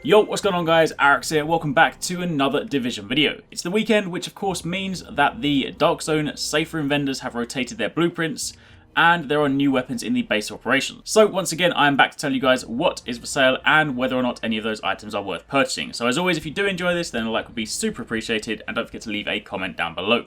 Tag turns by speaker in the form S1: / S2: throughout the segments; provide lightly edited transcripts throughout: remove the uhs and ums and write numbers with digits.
S1: Yo, what's going on guys, Arekkz here, welcome back to another Division video. It's the weekend, which of course means that the Dark Zone Saferoom vendors have rotated their blueprints, and there are new weapons in the base of operations. So once again, I am back to tell you guys what is for sale and whether or not any of those items are worth purchasing. So as always, if you do enjoy this, then a like would be super appreciated, and don't forget to leave a comment down below.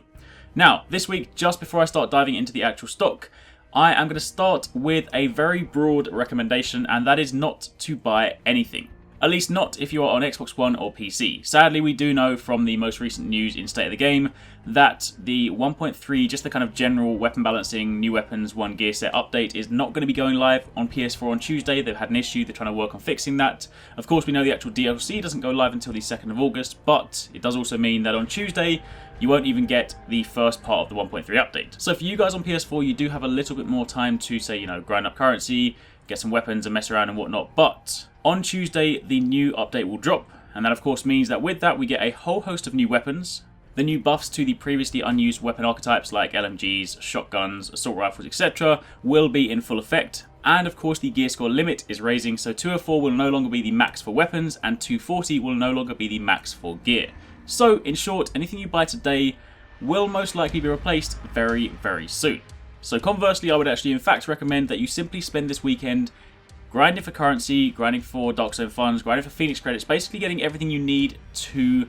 S1: Now, this week, just before I start diving into the actual stock, I am going to start with a very broad recommendation, and that is not to buy anything. At least not if you are on Xbox One or PC. Sadly, we do know from the most recent news in State of the Game that the 1.3, just the kind of general weapon balancing, new weapons, one gear set update is not going to be going live on PS4 on Tuesday. They've had an issue, they're trying to work on fixing that. Of course, we know the actual DLC doesn't go live until the 2nd of August, but it does also mean that on Tuesday, you won't even get the first part of the 1.3 update. So for you guys on PS4, you do have a little bit more time to, say, grind up currency, get some weapons and mess around and whatnot, but on Tuesday, the new update will drop, and that of course means that with that we get a whole host of new weapons. The new buffs to the previously unused weapon archetypes like LMGs, shotguns, assault rifles, etc. will be in full effect, and of course the gear score limit is raising, so 204 will no longer be the max for weapons, and 240 will no longer be the max for gear. So in short, anything you buy today will most likely be replaced very, very soon. So conversely, I would actually in fact recommend that you simply spend this weekend grinding for currency, grinding for Dark Zone funds, grinding for Phoenix credits, basically getting everything you need to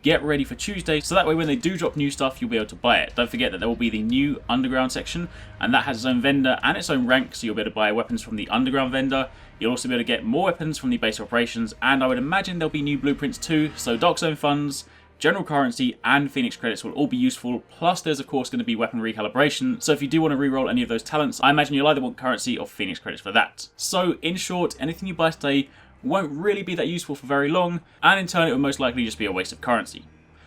S1: get ready for Tuesday, so that way when they do drop new stuff, you'll be able to buy it. Don't forget that there will be the new underground section, and that has its own vendor and its own rank, so you'll be able to buy weapons from the underground vendor. You'll also be able to get more weapons from the base of operations, and I would imagine there'll be new blueprints too, so Dark Zone funds, general currency and Phoenix credits will all be useful, plus there's of course going to be weapon recalibration, so if you do want to reroll any of those talents, I imagine you'll either want currency or Phoenix credits for that. So in short, anything you buy today won't really be that useful for very long, and in turn it will most likely just be a waste of currency.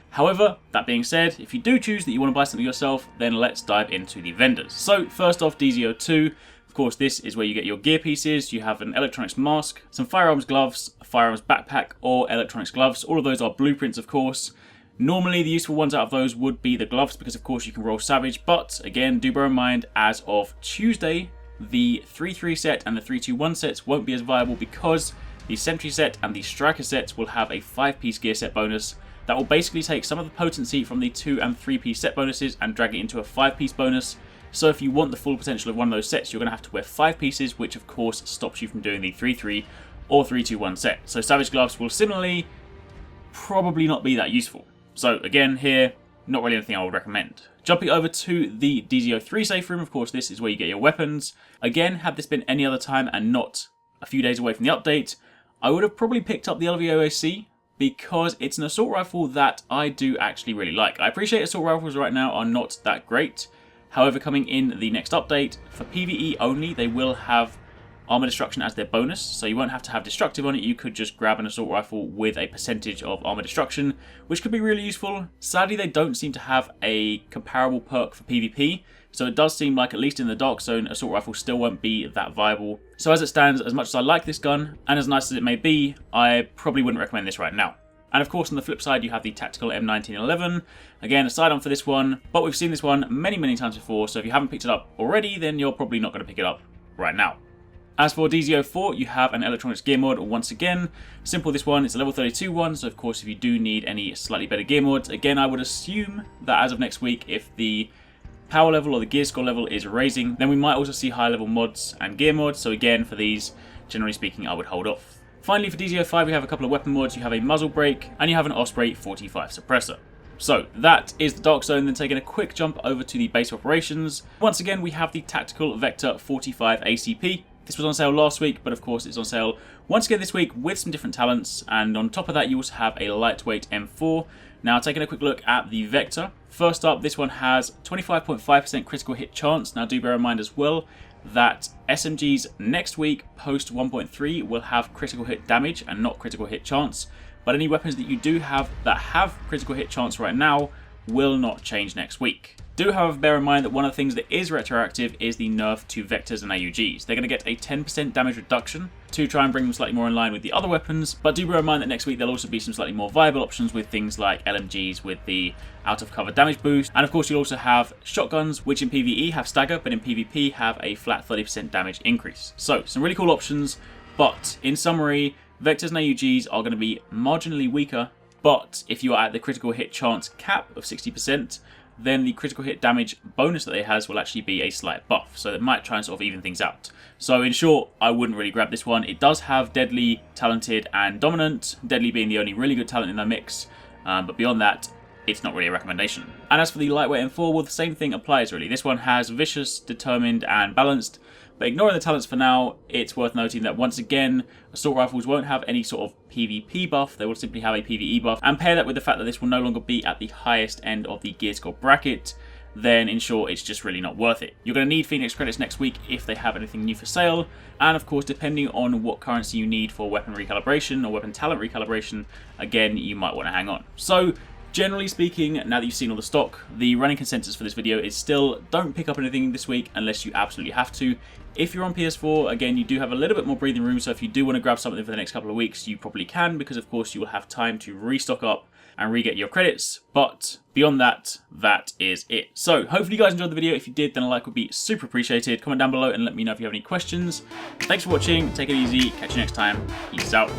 S1: However, that being said, if you do choose that you want to buy something yourself, then let's dive into the vendors. So first off, D02. Of course, this is where you get your gear pieces. You have an electronics mask, some firearms gloves, a firearms backpack, or electronics gloves. All of those are blueprints, of course. Normally, the useful ones out of those would be the gloves, because of course you can roll Savage, but again, do bear in mind, as of Tuesday, the 3-3 set and the 3-2-1 sets won't be as viable, because the Sentry set and the Striker sets will have a 5-piece gear set bonus that will basically take some of the potency from the 2 and 3-piece set bonuses and drag it into a 5-piece bonus. So if you want the full potential of one of those sets, you're going to have to wear 5 pieces, which of course stops you from doing the 3-3 or 3-2-1 set. So Savage gloves will similarly probably not be that useful. So again, here, not really anything I would recommend. Jumping over to the D03 Saferoom, of course this is where you get your weapons. Again, had this been any other time and not a few days away from the update, I would have probably picked up the LVOA-C, because it's an assault rifle that I do actually really like. I appreciate assault rifles right now are not that great. However, coming in the next update, for PvE only, they will have armor destruction as their bonus, so you won't have to have destructive on it. You could just grab an assault rifle with a percentage of armor destruction, which could be really useful. Sadly, they don't seem to have a comparable perk for PvP, so it does seem like, at least in the Dark Zone, assault rifle still won't be that viable. So as it stands, as much as I like this gun, and as nice as it may be, I probably wouldn't recommend this right now. And of course, on the flip side, you have the tactical M1911. Again, a side-on for this one, but we've seen this one many, many times before, so if you haven't picked it up already, then you're probably not going to pick it up right now. As for D04, you have an electronics gear mod once again. Simple this one, it's a level 32 one, so of course if you do need any slightly better gear mods, again I would assume that as of next week, if the power level or the gear score level is raising, then we might also see higher level mods and gear mods, so again for these, generally speaking, I would hold off. Finally for D05 we have a couple of weapon mods. You have a muzzle brake and you have an Osprey 45 suppressor. So that is the Dark Zone, then taking a quick jump over to the base operations. Once again we have the Tactical Vector 45 ACP. This was on sale last week, but of course it's on sale once again this week with some different talents, and on top of that you also have a lightweight M4. Now taking a quick look at the Vector, first up this one has 25.5% critical hit chance. Now do bear in mind as well that SMGs next week post 1.3 will have critical hit damage and not critical hit chance, but any weapons that you do have that have critical hit chance right now will not change next week. Do, however, bear in mind that one of the things that is retroactive is the nerf to Vectors and AUGs. They're going to get a 10% damage reduction to try and bring them slightly more in line with the other weapons, but do bear in mind that next week there'll also be some slightly more viable options with things like LMGs with the out of cover damage boost, and of course you'll also have shotguns, which in PvE have stagger, but in PvP have a flat 30% damage increase. So some really cool options, but in summary, Vectors and AUGs are going to be marginally weaker, but if you are at the critical hit chance cap of 60%, then the critical hit damage bonus that it has will actually be a slight buff, so it might try and sort of even things out. So in short, I wouldn't really grab this one. It does have Deadly, Talented, and Dominant, Deadly being the only really good talent in that mix, but beyond that, it's not really a recommendation. And as for the lightweight M4, well, the same thing applies really. This one has Vicious, Determined, and Balanced, but ignoring the talents for now, it's worth noting that once again, assault rifles won't have any sort of PvP buff, they will simply have a PvE buff, and pair that with the fact that this will no longer be at the highest end of the gear score bracket, then in short, it's just really not worth it. You're going to need Phoenix credits next week if they have anything new for sale, and of course, depending on what currency you need for weapon recalibration or weapon talent recalibration, again, you might want to hang on. So, generally speaking, now that you've seen all the stock, the running consensus for this video is still don't pick up anything this week unless you absolutely have to. If you're on PS4, again, you do have a little bit more breathing room, so if you do want to grab something for the next couple of weeks, you probably can, because of course you will have time to restock up and re-get your credits, but beyond that, that is it. So, hopefully you guys enjoyed the video. If you did, then a like would be super appreciated. Comment down below and let me know if you have any questions. Thanks for watching, take it easy, catch you next time, peace out.